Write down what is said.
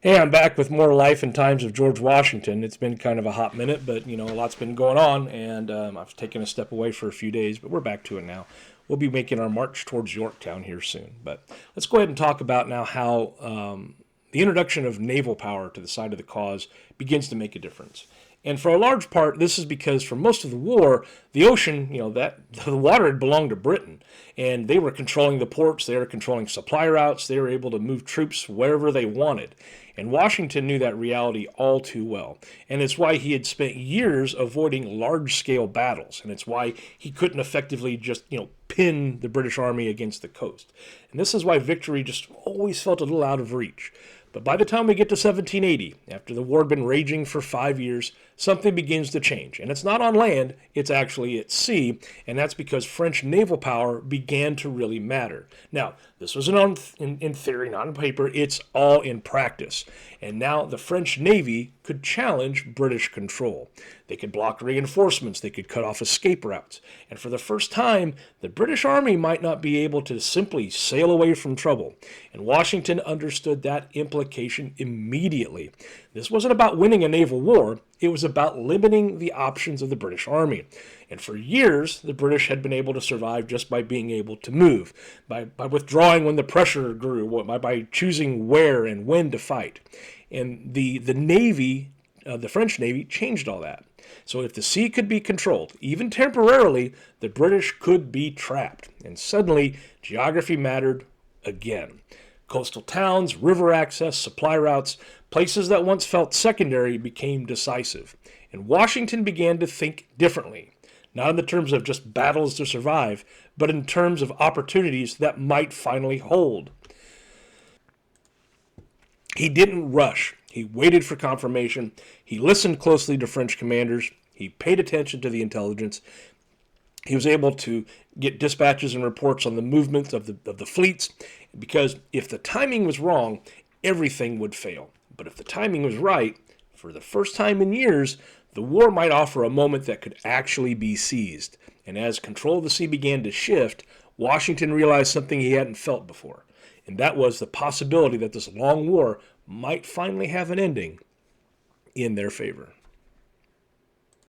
Hey, I'm back with more Life and Times of George Washington. It's been kind of a hot minute, but a lot's been going on, and I've taken a step away for a few days, but we're back to it now. We'll be making our march towards Yorktown here soon. But let's go ahead and talk about now how the introduction of naval power to the side of the cause begins to make a difference. And for a large part, this is because for most of the war, the ocean, that the water had belonged to Britain, and they were controlling the ports, they were controlling supply routes, they were able to move troops wherever they wanted. And Washington knew that reality all too well. And it's why he had spent years avoiding large scale battles. And it's why he couldn't effectively just, pin the British Army against the coast. And this is why victory just always felt a little out of reach. But by the time we get to 1780, after the war had been raging for 5 years, something begins to change. And it's not on land, it's actually at sea, and that's because French naval power began to really matter. Now, this wasn't in theory, not on paper, it's all in practice. And now the French Navy could challenge British control. They could block reinforcements, they could cut off escape routes. And for the first time, the British Army might not be able to simply sail away from trouble. And Washington understood that implication immediately. This wasn't about winning a naval war, it was about limiting the options of the British Army. And for years, the British had been able to survive just by being able to move, by withdrawing when the pressure grew, by choosing where and when to fight. And the Navy, the French Navy, changed all that. So if the sea could be controlled, even temporarily, the British could be trapped. And suddenly, geography mattered again. Coastal towns, river access, supply routes, places that once felt secondary became decisive. And Washington began to think differently, not in the terms of just battles to survive, but in terms of opportunities that might finally hold. He didn't rush. He waited for confirmation. He listened closely to French commanders. He paid attention to the intelligence. He was able to get dispatches and reports on the movements of the fleets, because if the timing was wrong, everything would fail. But if the timing was right, for the first time in years, the war might offer a moment that could actually be seized. And as control of the sea began to shift, Washington realized something he hadn't felt before. And that was the possibility that this long war might finally have an ending in their favor.